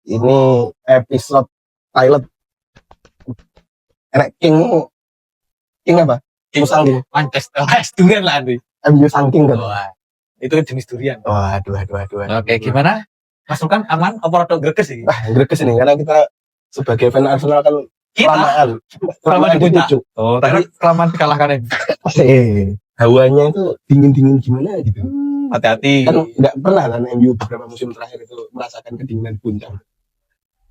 Ini episode pilot. King apa? Musangking. Manchester durian lah Andi. MU Sangking kan. Wah, itu kan jenis durian. Waduh. Oke, gimana? Masukan aman apa rada greges iki? Greges ini karena kita sebagai fan Arsenal kan kelamaan dipuncak. Oh, tadi kelamaan dikalahkan ini. Hawanya itu dingin gimana gitu. Hati-hati. Kan nggak pernah kan MU beberapa musim terakhir itu merasakan kedinginan puncak.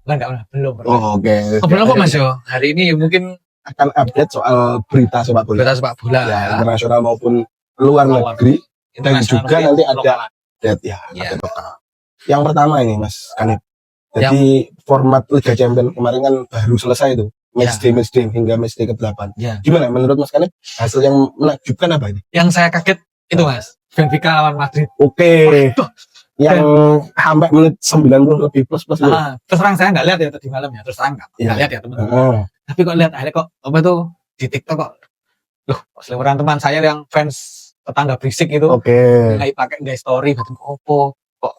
Enggak pernah, belum pernah. Oh, oke. Belum apa Mas yo? Hari ini mungkin akan update soal berita sepak bola. Berita sepak bola ya, internasional maupun luar negeri. Dan juga nanti ada update ya. Yang pertama ini Mas Kanib. Jadi format Liga Champions kemarin kan baru selesai itu. Matchday hingga matchday ke-8. Ya. Gimana menurut Mas Kanib? Hasil yang menakjubkan apa ini? Yang saya kaget itu Mas, Benfica lawan Madrid. Oke. Yang sampai menit 90 lebih plus itu. Terus terang saya nggak lihat ya tadi malam ya. Terus terang nggak lihat ya teman-teman. Tapi kok lihat akhirnya kok apa tuh di TikTok kok. Loh, seliweran teman saya yang fans tetangga berisik itu. Nggak pakai story gitu opo. Kok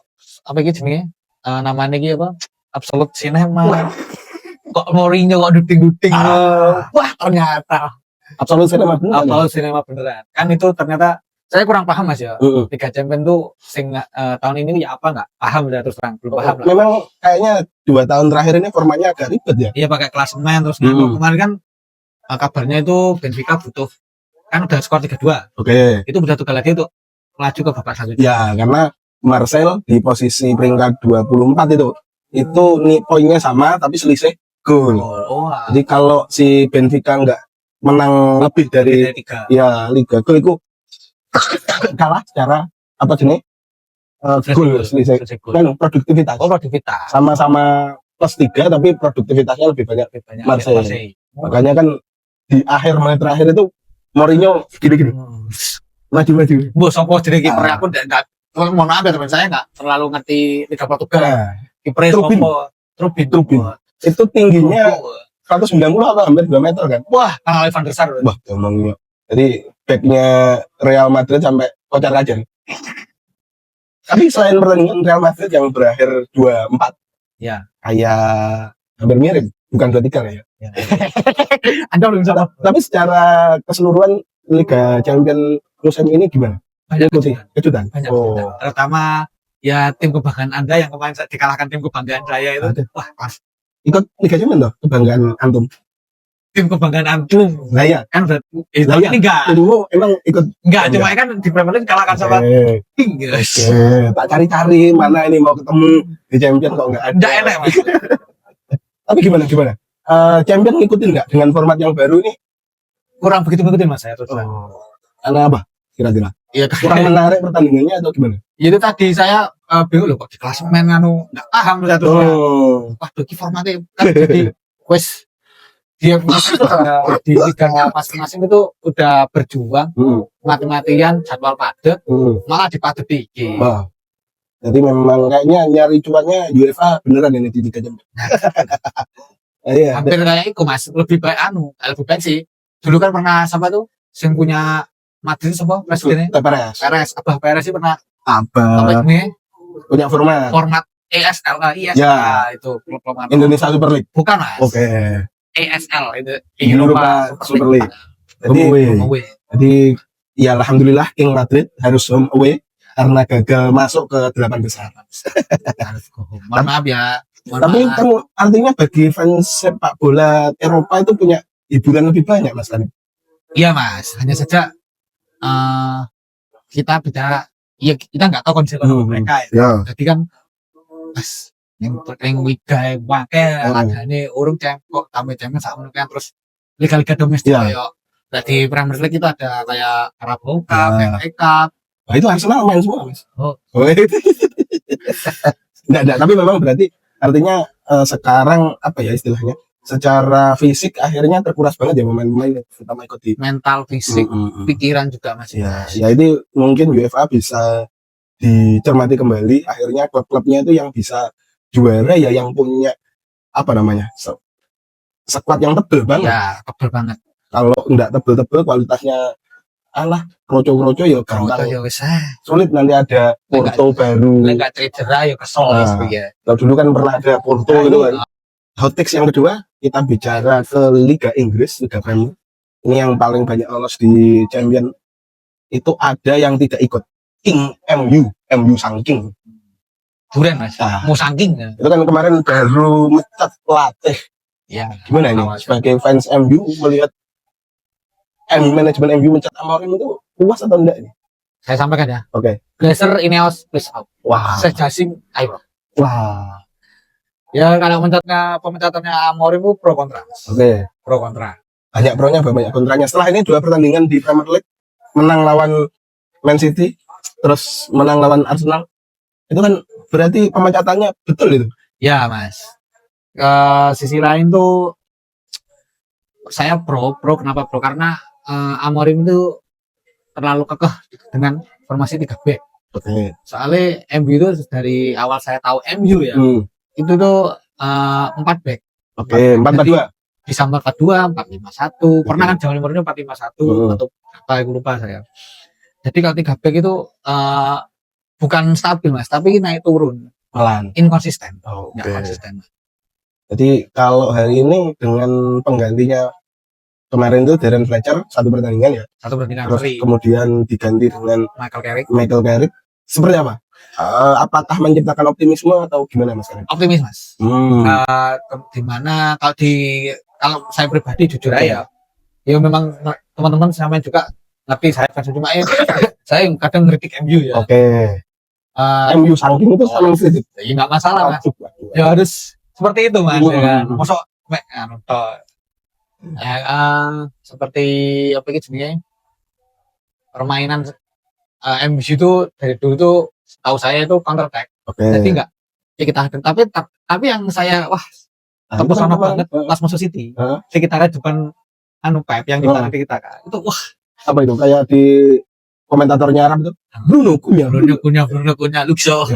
apa gitu jenenge? Namanya gitu apa? Absolute Cinema. Kok Mourinho kok duting-duting. Wah, ternyata Absolute Cinema beneran. Kan itu ternyata saya kurang paham Mas ya. Liga Champions tuh tahun ini ya apa nggak paham ya terus terang belum paham lah. Memang kayaknya 2 tahun terakhir ini formatnya agak ribet ya. Iya pakai klasemen terus kemarin kan kabarnya itu Benfica butuh kan udah skor 3-2. Itu udah tugas lagi untuk melaju ke babak selanjutnya. Ya karena Marcel di posisi peringkat 24 itu nih poinnya sama tapi selisih gol. Jadi kalau si Benfica nggak menang lebih dari 3 gol itu kalah secara apa jenis gol selisih kan produktivitas. Sama-sama plus 3 tapi produktivitasnya lebih banyak Marseille. Makanya kan di akhir menit terakhir itu Mourinho gini maju. Bos sopo jadi kiper aku enggak mohon maaf ya teman saya enggak terlalu ngerti Liga Portugal. Kiper Trubin. Itu tingginya 190 atau hampir 2 meter kan. Wah, Van der Sar. Wah, ngomongnya. Jadi backnya Real Madrid sampai kocar kacir. Tapi selain pertandingan Real Madrid yang berakhir 2-4, ya kayak hampir mirip, bukan 2-3 lah ya. Anda belum salah. Tapi secara keseluruhan Liga Champions musim ini gimana? Banyak kejutan. Terutama ya tim kebanggaan Anda yang kemarin dikalahkan tim kebanggaan saya itu. Wah, pas. Ikut Liga Champions toh, kebanggaan antum. Tim kebanggaan antum. Nah ya, kan ini enggak. Dulu emang ikut enggak, cuma kan di Premier League kalahkan sama Inggris. Tak cari-cari mana ini mau ketemu di Champions kok enggak ada. Enggak enak, Mas. Tapi gimana? Champions ngikutin enggak dengan format yang baru ini? Kurang begitu ngikutin Mas saya terus. Karena apa? Kira-kira. Iya, kurang menarik pertandingannya atau gimana? Itu tadi saya bingung loh kok di klasemen enggak paham lah terus. Waduh, ki formatnya kan jadi wes dia di liga masing-masing itu udah berjuang mati-matian jadwal padat malah dipadet iki. Jadi memang kayaknya nyari cuannya UEFA beneran ini di Liga Champions. Hampir kayak itu Mas, lebih baik sih. Dulu kan pernah sama tuh yang punya Madrid sama presidennya Perez. Abah Perez sih pernah apa ini punya format ESL itu klub Indonesia Super League. Bukan Mas. ESL itu Europa Super League. Jadi ya alhamdulillah King Madrid harus home away karena gagal masuk ke 8 besar. Mohon maaf ya. Tapi kan artinya bagi fans sepak bola Eropa itu punya hiburan lebih banyak Mas kan? Iya Mas, hanya saja kita bicara ya kita nggak tahu kondisi mereka ya. Jadi kan Mas yang liga wae adane urung kok tamu jaman sak meneh terus liga-liga domestik kayak di Premier League itu ada kayak Carabao Cup, FA Cup. Nah, itu Arsenal main semua Mas. Enggak, tapi memang berarti artinya sekarang apa ya istilahnya? Secara fisik akhirnya terkuras banget ya pemain-pemain terutama ikut di mental, fisik, pikiran juga Mas. Ya ini mungkin UEFA bisa dicermati kembali akhirnya klub-klubnya itu yang bisa juara ya yang punya apa namanya sekuat yang tebel banget. Ya tebel banget. Kalau enggak tebel-tebel kualitasnya alah kroco-kroco ya Kroco gampang. ya wis Sulit nanti ada Porto baru. lek gak cedera ya kesel wis piye. Kalau dulu kan pernah ada Porto itu kan. Hot takes yang kedua, kita bicara ke Liga Inggris, Liga Premier. Ini yang paling banyak lolos di Champion. Itu ada yang tidak ikut. King MU sang King. Duren Mas. Mau saking. Itu kan kemarin baru mecat pelatih. Ya. Gimana ini sebagai fans MU melihat manajemen MU mencat Amorim itu puas atau enggak ini? Saya sampaikan ya. Oke. Glazer Ineos please out. Wah. Saya jasing ayo. Wah. Ya kalau pemecatannya Amorim itu pro kontra. Oke. Pro kontra. Banyak pronya, banyak kontranya. Setelah ini 2 pertandingan di Premier League, menang lawan Man City, terus menang lawan Arsenal. Itu kan berarti pemecatannya betul itu. Ya Mas. Sisi lain tuh saya pro kenapa pro? Karena Amorim itu terlalu kekeh dengan formasi 3 back. Oke. Soalnya MU itu dari awal saya tahu MU ya. Itu tuh 4 back. Oke, 4-4-2. Bisa 4-4-2, 4-5-1. Pernah kan Jawa Timur 4-5-1 atau apa aku lupa saya. Jadi kalau 3 back itu bukan stabil Mas, tapi naik turun. Pelan. Inkonsisten. Oke. Nggak konsisten. Jadi kalau hari ini dengan penggantinya kemarin itu Darren Fletcher 1 pertandingan ya. 1 pertandingan. Terus kemudian diganti dengan Michael Carrick. Seperti apa? Apakah menciptakan optimisme atau gimana Mas? Optimis Mas. Dimana kalau saya pribadi jujur aja, ya memang teman-teman sama juga ngerti saya fans cuma saya kadang ngeritik MU ya. Oke. MU saking itu sama kritik. Ya nggak masalah Mas. Ya harus seperti itu Mas. Ya kan. Mosok seperti apa gitu jenisnya permainan MU itu dari dulu tuh tahu saya itu counter attack. Jadi enggak ya kita tapi yang saya terpesona banget pas masuk City. Sekitarnya depan Pep yang kita kan. Itu apa itu kayak di komentatornya Arab itu Bruno Cunha Luxo.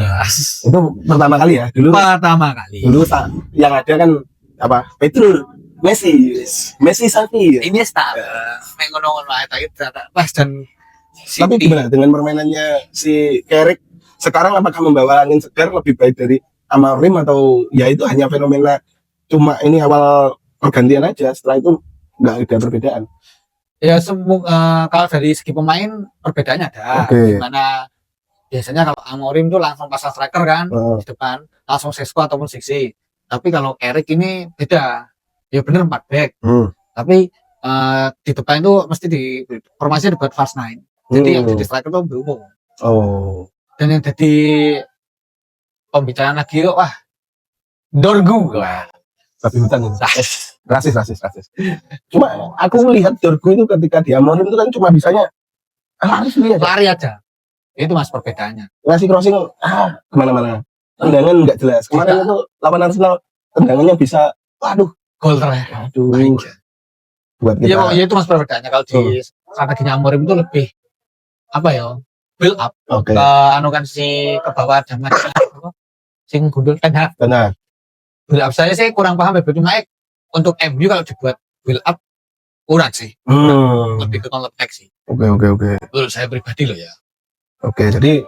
Itu pertama kali ya dulu. Dulu yang ada kan apa Pedro Messi Xavi. Iniesta. Mek ngono-ngono ae pas dan City. Tapi gimana dengan permainannya si Carrick sekarang, apakah membawa angin segar lebih baik dari Amorim atau ya itu hanya fenomena cuma ini awal pergantian aja, setelah itu nggak ada perbedaan? Ya kalau dari segi pemain perbedaannya ada. Dimana biasanya kalau Amorim tuh langsung pasang striker kan di depan, langsung Sesko ataupun Siksi. Tapi kalau Carrick ini beda, ya bener 4 back. Tapi di depan itu mesti di formasi dibuat false 9. Jadi yang jadi striker itu bingung. Dan yang jadi pembicaraan lagi itu Dorgu. Tapi hutan itu. Rasis. Cuma aku melihat Dorgu itu ketika di Amorim itu kan cuma bisanya lari aja. Itu Mas perbedaannya. Ngasih crossing kemana-mana. Tendangan nggak jelas. Kemarin itu lawan Arsenal tendangannya bisa gol terakhir. Buat kita. Ya itu Mas perbedaannya. Kalau di strateginya Amorim itu lebih build up ke ke bawah zaman sing gundul Ten Hag. Build up saya sih kurang paham cuma untuk MU kalau dibuat build up kurang sih. Lebih ke counter attack sih. Oke. Menurut saya pribadi loh ya. Oke, jadi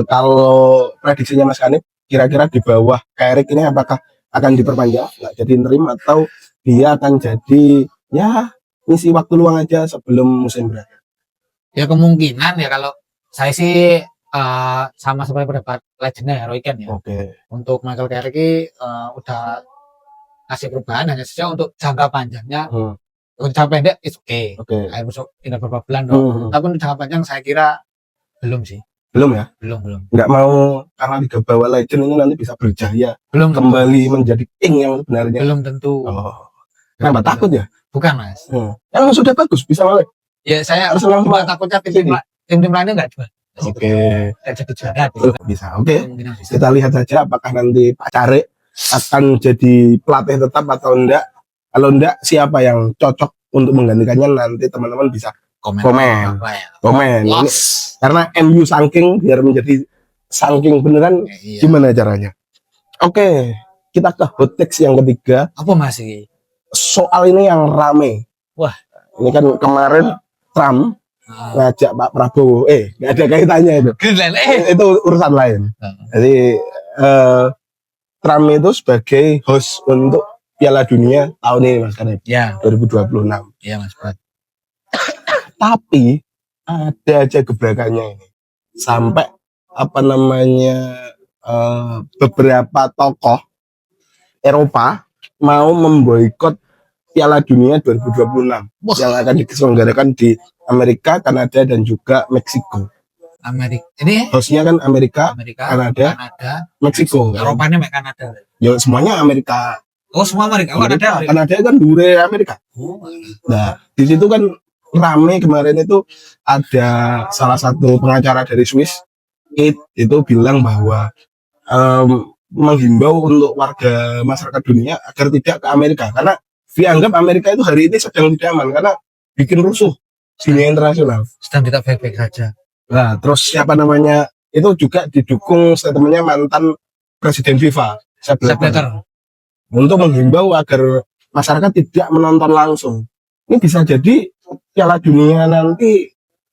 kalau prediksinya Mas Kanib kira-kira di bawah Carrick ini apakah akan diperpanjang nggak jadi interim atau dia akan jadi ya ngisi waktu luang aja sebelum musim berakhir? Ya kemungkinan ya kalau saya sih sama seperti pendapat legendnya Roy Keane ya. Untuk Michael Carrick udah ngasih perubahan hanya saja untuk jangka panjangnya. Untuk jangka pendek it's okay. Air masuk ini beberapa bulan Tapi untuk jangka panjang saya kira belum sih. Belum. Nggak mau karena Liga bawah legend ini nanti bisa berjaya. Kembali menjadi king yang sebenarnya. Belum tentu. Kenapa takut ya? Bukan Mas. Yang sudah bagus bisa balik. Ya saya harus takutnya tim lainnya nggak jual. Jadi juara bisa. Kita lihat saja apakah nanti Pak Carrick akan jadi pelatih tetap atau enggak. Kalau enggak, siapa yang cocok untuk menggantikannya nanti teman-teman bisa komen. Ini, karena MU saking biar menjadi saking beneran gimana caranya? Kita ke hot takes yang ketiga. Apa Mas ini? Soal ini yang rame. Wah, ini kan kemarin Trump ngajak Pak Prabowo, nggak ada kaitannya itu. Greenland, Itu urusan lain. Jadi Trump itu sebagai host untuk Piala Dunia tahun ini Mas Kanib. Ya. 2026. Iya Mas Brat. Tapi ada aja gebrakannya ini. Sampai beberapa tokoh Eropa mau memboikot Piala Dunia 2026 yang akan diselenggarakan di Amerika, Kanada dan juga Meksiko. Amerika. Ini hostnya kan Amerika, Kanada, Meksiko. Eropanya Kanada. Ya semuanya Amerika. Oh semua Amerika. Kanada kan dure Amerika. Nah di situ kan rame kemarin itu ada salah satu pengacara dari Swiss, itu bilang bahwa menghimbau untuk warga masyarakat dunia agar tidak ke Amerika karena dianggap Amerika itu hari ini sedang tidak aman karena bikin rusuh dunia internasional. Sedang tidak baik-baik saja. Nah, terus itu juga didukung statementnya mantan presiden FIFA, Sepp Blatter, untuk menghimbau agar masyarakat tidak menonton langsung. Ini bisa jadi Piala Dunia nanti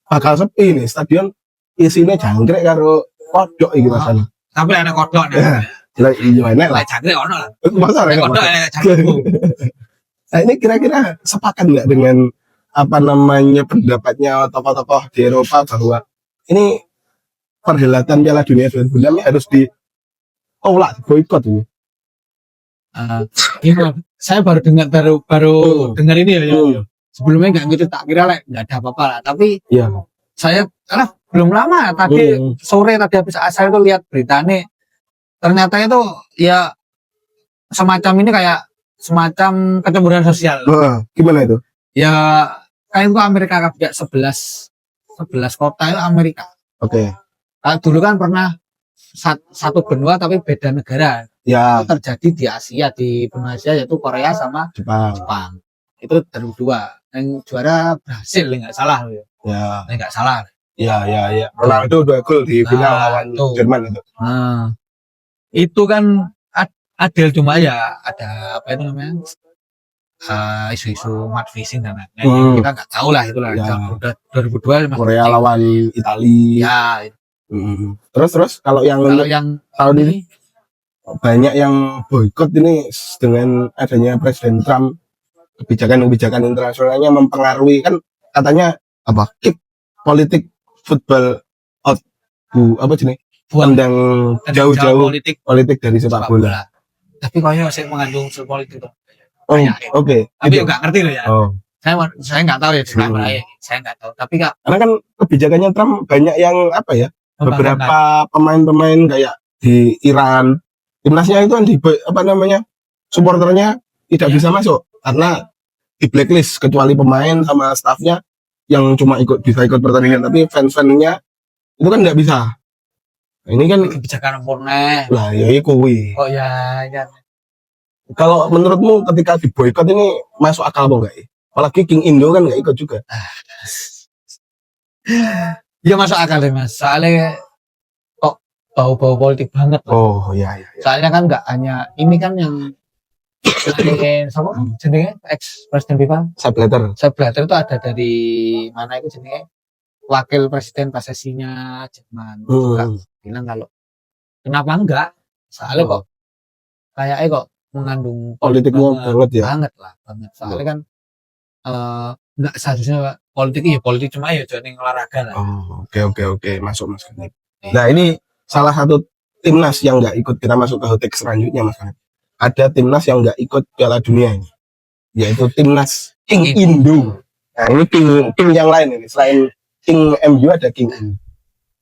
bakal sepi nih, stadion isinya jangkrik karo kodok iki Mas. Tapi ana kodok nih. Iya enak lah. Jangkrik ono lah. Masa kodok enak jangkrik. Nah, ini kira-kira sepakat nggak dengan pendapatnya tokoh-tokoh di Eropa bahwa ini perhelatan Piala Dunia 2026 ini harus ditolak, boikot ini? Saya baru dengar ini ya. Sebelumnya nggak gitu, tak kira nggak ada apa-apa lah. Tapi saya karena belum lama tadi sore tadi habis asar itu lihat berita ini, ternyata itu ya semacam ini kayak semacam kecemburuan sosial. Gimana itu? Ya kayak itu Amerika kayak 11 kota itu Amerika. Oke. Dulu kan pernah satu benua tapi beda negara. Ya. Itu terjadi di Asia, di benua Asia yaitu Korea sama Jepang. Itu 2002. Yang juara Brasil nggak salah ya. Nggak salah. Ya. Ronaldo 2 gol di final lawan Jerman itu. Nah, itu kan adil, cuma ya ada apa itu namanya isu-isu match fixing dan lain-lain. Kita nggak tahu lah itulah. Ya. 2002 Korea lawan Italia. Ya. Terus kalau yang tahun ini banyak yang boikot ini dengan adanya Presiden Trump, kebijakan internasionalnya mempengaruhi, kan katanya kick politik football out, pandang jauh-jauh politik dari sepak bola. Tapi kayaknya masih mengandung unsur politik itu. Oke. Tapi nggak ngerti loh ya. Saya nggak tahu ya saya nggak tahu. Tapi karena kan kebijakannya Trump banyak yang beberapa pemain-pemain kayak di Iran, timnasnya itu kan supporternya tidak bisa masuk karena di blacklist kecuali pemain sama staffnya yang cuma bisa ikut pertandingan, tapi fans-fansnya itu kan nggak bisa. Ini kan kebijakan murni. Lah ya kuwi. Oh ya. Kalau menurutmu ketika diboikot ini masuk akal apa enggak? Apalagi King Indo kan nggak ikut juga. Ya masuk akal deh Mas. Soalnya kok bau-bau politik banget. Oh iya. Soalnya kan nggak hanya ini kan yang sama jenenge ex presiden FIFA Sepp Blatter itu ada dari mana itu jenenge wakil presiden PSSI-nya Jerman. Bilang kalau kenapa enggak? Soalnya kok kayaknya kok mengandung politiknya banget. Soalnya kan enggak seharusnya politik cuma ya jadi olahraga lah. Oke, masuk Mas Kanib. Nah, ini salah satu timnas yang enggak ikut, kita masuk ke hotek selanjutnya Mas Kanib. Ada timnas yang enggak ikut Piala Dunia ini, yaitu timnas King Indo. Nah, ini tim yang lain ini, selain King MU ada King Indo.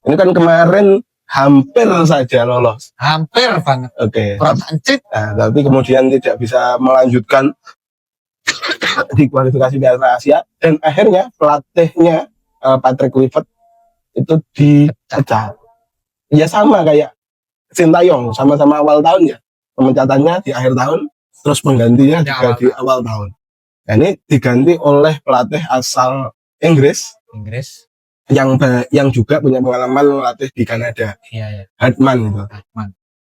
Ini kan kemarin hampir saja lolos. Hampir banget. Oke. Nah, tapi kemudian tidak bisa melanjutkan di kualifikasi Piala Asia dan akhirnya pelatihnya Patrick Kluivert itu dipecat. Ya sama kayak Sintayong, sama-sama awal tahun ya. Pemecatannya di akhir tahun, terus penggantinya juga di awal tahun. Nah, ini diganti oleh pelatih asal Inggris yang juga punya pengalaman melatih di Kanada. Iya. Hartman itu.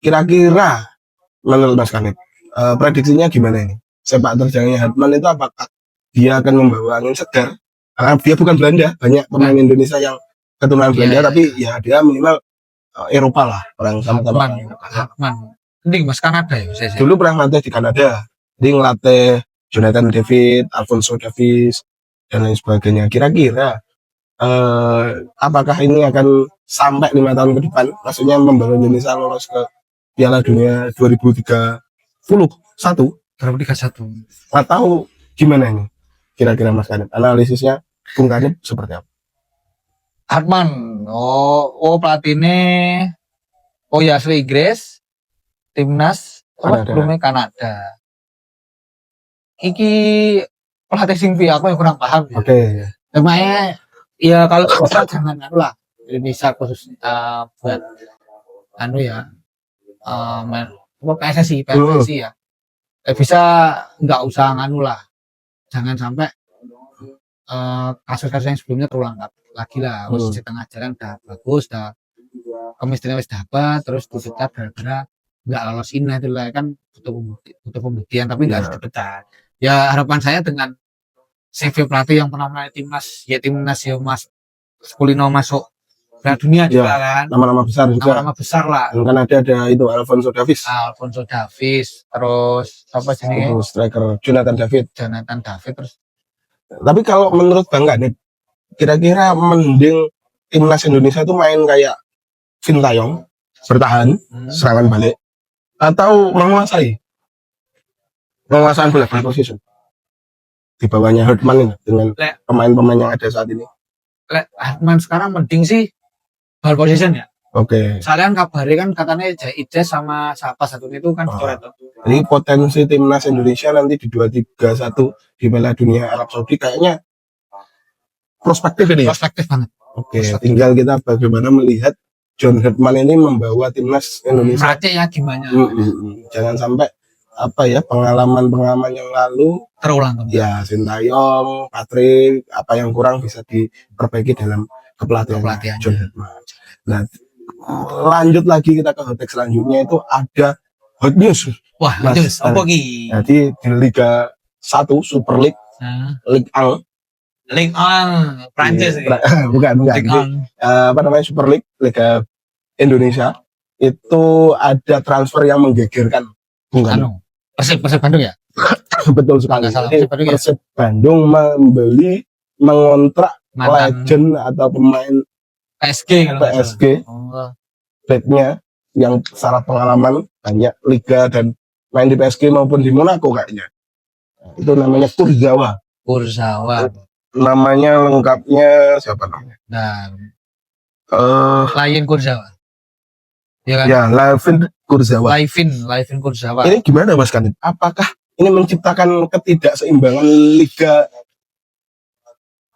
Kira-kira menurut Mas Kanib, prediksinya gimana ini? Sepak terjangnya Hartman itu apakah dia akan membawa angin segar Dia bukan Belanda, banyak pemain Indonesia yang keturunan Belanda, tapi ya dia minimal Eropa lah, orang sama-sama. Hakman. Mending Mas Kanada ya, saya. Dulu pernah ngelatih di Kanada, dia ngelatih Jonathan David, Alphonso Davies, dan lain sebagainya. Kira-kira apakah ini akan sampai 5 tahun ke depan? Maksudnya membawa Indonesia lolos ke Piala Dunia 2031? Atau gimana ini? Kira-kira Mas Kanib, analisisnya Bung Kanib seperti apa? Hartman, pelatihnya, ya asli Inggris, timnas, sebelumnya Kanada. Iki pelatih sing aku yang kurang paham. Oke. Namanya, ya kalau bisa jangan lah Indonesia khusus buat PSSI ya. Bisa nggak usah lah. Jangan sampai kasus-kasus yang sebelumnya terulang lagi lah. Di tengah jalan udah bagus, udah kemistrinya wis dapat, terus dipecat gara-gara nggak lolos ini itu lah, kan butuh pembuktian, tapi nggak harus dipecat. Ya harapan saya dengan CV pelatih yang pernah melatih timnas ya Mas Kulino masuk Piala Dunia juga kan. Nama-nama besar juga. Nama-nama besar lah. Kan ada itu Alphonso Davies. Terus apa jenisnya? Striker Jonathan David terus. Tapi kalau menurut Bang Kanib, kira-kira mending timnas Indonesia itu main kayak Sintayong, bertahan, serangan balik, atau menguasai bola position di bawahnya Hartman ini dengan pemain-pemain yang ada saat ini. Hartman sekarang mending sih ball position ya. Oke. Soalnya kabarnya kan katanya Ijaz sama siapa satu itu kan dicoret. Jadi potensi timnas Indonesia nanti di 2031 di Piala Dunia Arab Saudi kayaknya prospektif ini. Prospektif banget. Oke. Tinggal kita bagaimana melihat John Hartman ini membawa timnas Indonesia. Ya gimana? Jangan sampai pengalaman yang lalu terulang. Ya Sintayong, Patrick, apa yang kurang bisa diperbaiki dalam kepelatihan John Hartman. Nah, lanjut lagi kita ke hot selanjutnya itu ada hot news. Wah, news apa ki? Jadi di Liga 1 Super League, Ligue 1 Prancis bukan. Jadi, Super League Liga Indonesia itu ada transfer yang menggegerkan. Bukan. Persib Bandung ya? Betul sekali. Persib Bandung mengontrak legend atau pemain PSG backnya yang syarat pengalaman banyak liga dan main di PSG maupun di Monaco kayaknya. Itu namanya Kurzawa. Namanya lengkapnya siapa namanya? Lain Kurzawa. Ya kan? Ya, Layvin Kurzawa. Ini gimana Mas Kanib? Apakah ini menciptakan ketidakseimbangan Liga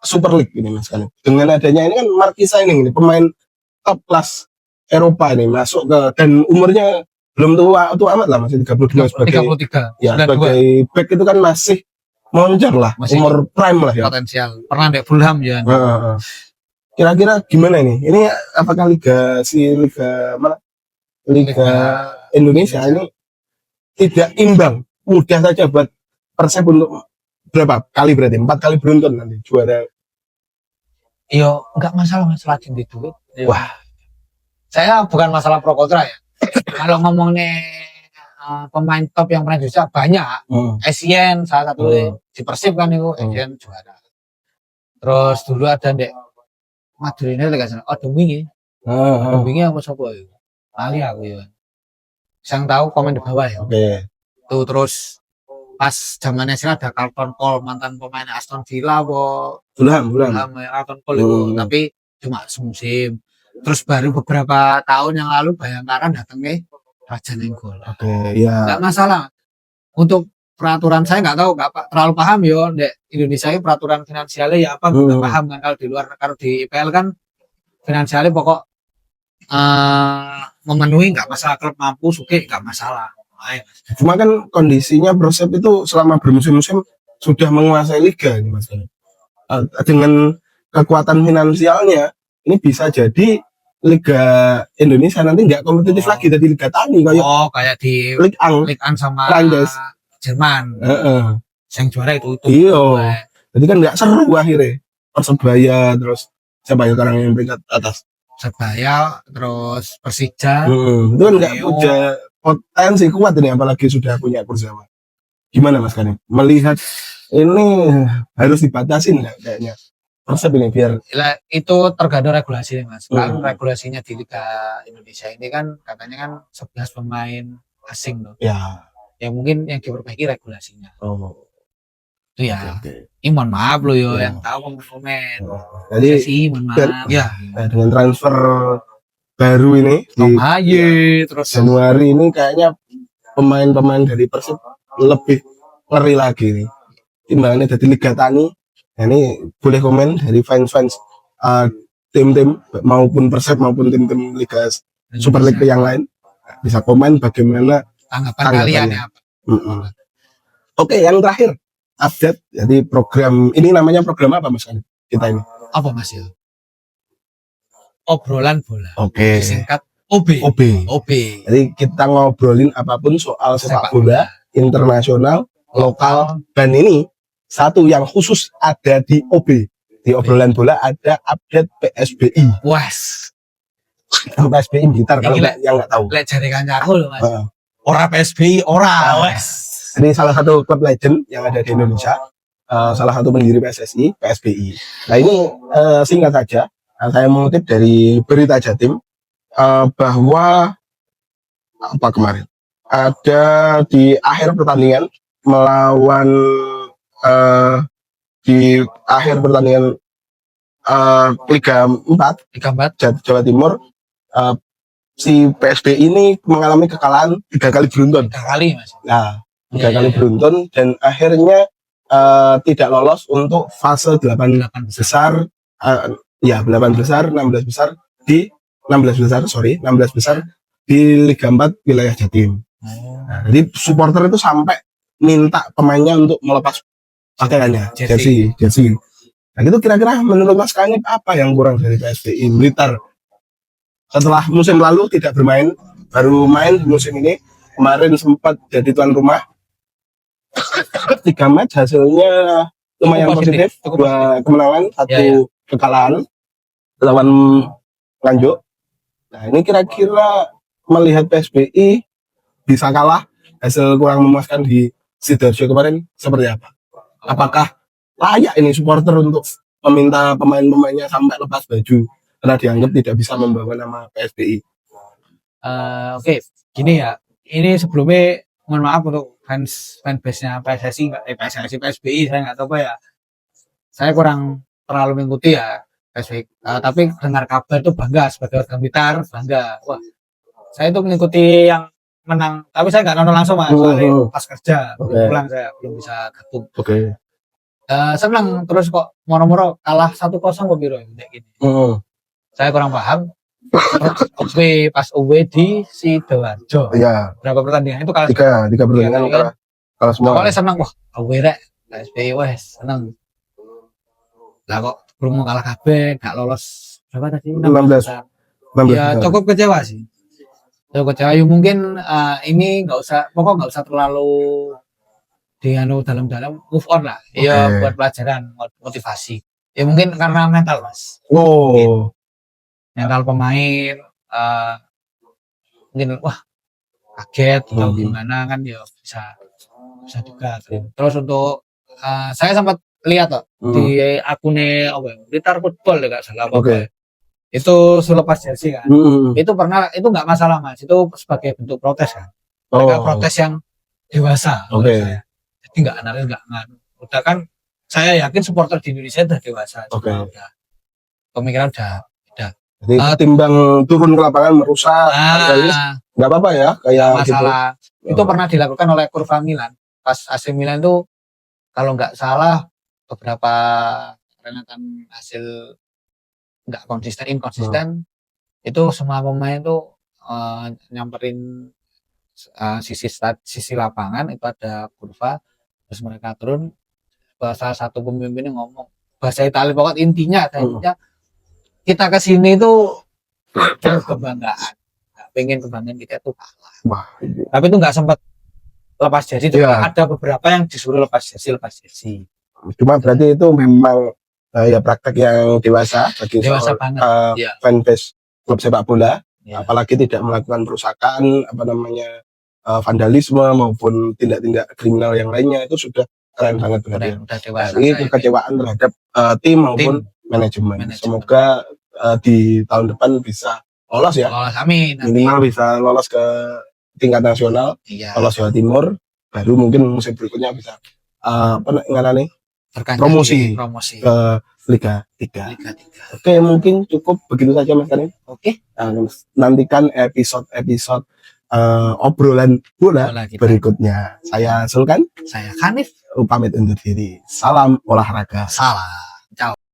Super League ini Mas Kanib? Dengan adanya ini kan marquee signing ini, pemain top kelas Eropa ini masuk ke, dan umurnya belum tua amat lah, masih 32 sebagai 33. Ya, sebagai back itu kan masih moncer lah, masih umur prime lah ya. Potensial. Pernah di Fulham ya. Kira-kira gimana ini? Ini apakah Liga Indonesia ini tidak imbang, mudah saja buat Persib untuk berapa kali berarti 4 kali beruntun nanti juara? Iya, enggak masalah di duit. Wah, saya bukan masalah pro kontra ya. Kalau ngomongnya pemain top yang pernah Indonesia banyak. Essien salah satu di Persib kan itu Essien juara. Terus dulu ada Madrid ini lagi Demi apa siapa itu? Ali aku ya. Yang tahu komen di bawah ya. Oke. Tuh terus pas zamannya sih ada Carlton Cole, mantan pemain Aston Villa Fulham Carlton Cole itu, tapi cuma semusim. Terus baru beberapa tahun yang lalu Bayangkara datangnya Raja Nenggol. Oke, ya. Enggak masalah. Untuk peraturan saya nggak tahu, nggak terlalu paham ya. Di Indonesia ini peraturan finansialnya ya apa nggak paham kan. Kalau di IPL kan finansialnya pokok memenuhi, nggak masalah, klub mampu suke nggak masalah. Cuma kan kondisinya Persib itu selama bermusim-musim sudah menguasai liga ini Mas. Dengan kekuatan finansialnya ini bisa jadi Liga Indonesia nanti nggak kompetitif lagi, jadi Liga Tani kayak di Ligue 1 sama Prancis, Jerman. Yang juara itu. Iya. Jadi kan nggak seru akhirnya. Persebaya, terus siapa ya orang yang peringkat atas? Persebaya, terus Persija, Itu kan nggak Borneo. punya potensi kuat ini, apalagi sudah punya Kurzawa. Gimana Mas Karim? Melihat ini harus dibatasin nggak kayaknya? Persib ini biar Itu tergantung regulasi Mas. Kan regulasinya di Liga Indonesia ini kan katanya kan 11 pemain asing loh. ya. Ya mungkin yang diperbaiki regulasinya. Oh. Itu ya. Oke. Ini mohon maaf loh yo Ya. yang tahu komen. Jadi sih mohon maaf ya. dengan transfer baru ini Tom di Haye terus Januari ini kayaknya pemain-pemain dari Persib lebih ngeri lagi nih. Timbangannya dari Liga Tani. Nah, ini boleh komen dari fans-fans tim-tim maupun Persib maupun tim-tim Liga Super League yang lain. Bisa komen bagaimana tanggapan kalian ya. Oke, yang terakhir update. Jadi program ini namanya program apa Mas kita ini? Apa Mas ya? Obrolan bola. Oke. Disingkat OB. Jadi kita ngobrolin apapun soal sepak bola internasional, lokal, dan ini satu yang khusus ada di OB. Di obrolan bola ada update PSBI. Was. PSBI Blitar kalau yang nggak tahu. Lek jari kancaku loh Mas. Ora PSBI, ora. Wes. Ini salah satu klub legend yang ada di Indonesia. Salah satu pendiri PSSI, PSBI. Nah ini singkat saja. Saya mengutip dari Berita Jatim bahwa apa kemarin ada di akhir pertandingan melawan di akhir pertandingan Liga 4 Jawa Timur si PSBI ini mengalami kekalahan 3 kali beruntun. 3 kali Mas. Nah, 3 kali beruntun dan akhirnya tidak lolos untuk fase 8 besar. 8 besar, 16 besar di 16 besar di Liga 4 wilayah Jatim. Nah, jadi supporter itu sampai minta pemainnya untuk melepas pakaiannya, jersey. Nah, itu kira-kira menurut Mas Kanip apa yang kurang dari PSBI Blitar? Setelah musim lalu tidak bermain, baru main musim ini. Kemarin sempat jadi tuan rumah. 3 match hasilnya lumayan positif. 2 kemenangan, 1 kekalahan lawan Lanjut. Nah ini kira-kira melihat PSBI bisa kalah, hasil kurang memuaskan di Sidoarjo kemarin seperti apa? Apakah layak ini supporter untuk meminta pemain-pemainnya sampai lepas baju karena dianggap tidak bisa membawa nama PSBI? Oke, gini ya. Ini sebelumnya mohon maaf untuk fanbase-nya PSSI, PSBI saya nggak tahu apa ya. Saya kurang terlalu mengikuti ya PSBI. Tapi dengar kabar itu bangga sebagai warga Blitar, bangga. Wah, saya itu mengikuti yang menang, tapi saya nggak nonton langsung Mas. Soalnya pas kerja, pulang saya belum bisa gabung. Senang terus kok moro-moro kalah 1-0 kok biro kayak gini. Saya kurang paham. Pas OW di Sidoarjo. Iya. Berapa pertandingan itu kalah? 3 pertandingan kalah semua. Awalnya senang, wah OW rek, PSBI wes senang. Lah kok belum kalah kabeh, gak lolos berapa tadi? 16. Ya cukup kecewa sih. Cukup kecewa. Ya mungkin ini nggak usah terlalu dalam-dalam, move on lah. Ya buat pelajaran, motivasi. Ya mungkin karena mental Mas. Mungkin. Mental pemain mungkin wah kaget atau gimana kan ya bisa juga. Terus untuk saya sempat lihat di akunnya Blitar Football ya gak salah itu selepas jersey kan itu nggak masalah Mas, itu sebagai bentuk protes kan, mereka protes yang dewasa jadi nggak analis nggak udah kan, saya yakin supporter di Indonesia udah dewasa udah pemikiran udah jadi timbang turun ke lapangan merusak nggak apa-apa ya kayak masalah gitu. Itu pernah dilakukan oleh Kurva Milan pas AC Milan itu kalau nggak salah beberapa renatan hasil nggak inkonsisten itu semua pemain tuh nyamperin sisi lapangan itu ada kurva, terus mereka turun, salah satu pemimpinnya ngomong bahasa Italia, pokoknya intinya kita kesini itu kebanggaan, nggak pengen kebanggaan kita itu kalah. Tapi itu nggak sempat lepas jersey, ada beberapa yang disuruh lepas jersey. Cuma berarti itu memang ya praktek yang dewasa bagi Dewasa seorang, banget. Iya. fanbase klub sepak bola, Iya. apalagi tidak melakukan perusakan, vandalisme maupun tindak-tindak kriminal yang lainnya, itu sudah keren banget berarti. Udah dewasa. Itu kekecewaan terhadap tim maupun manajemen. Semoga di tahun depan bisa lolos ya. Lolos, amin. Minimal bisa lolos ke tingkat nasional, Iya. lolos Jawa Timur, baru mungkin musim berikutnya bisa promosi ke Liga 3. Oke, mungkin cukup begitu saja Mas Karim. Oke. Nantikan episode obrolan bola berikutnya. Saya Sulkan. Saya Hanif. Pamit undur diri. Salam olahraga. Salam. Ciao.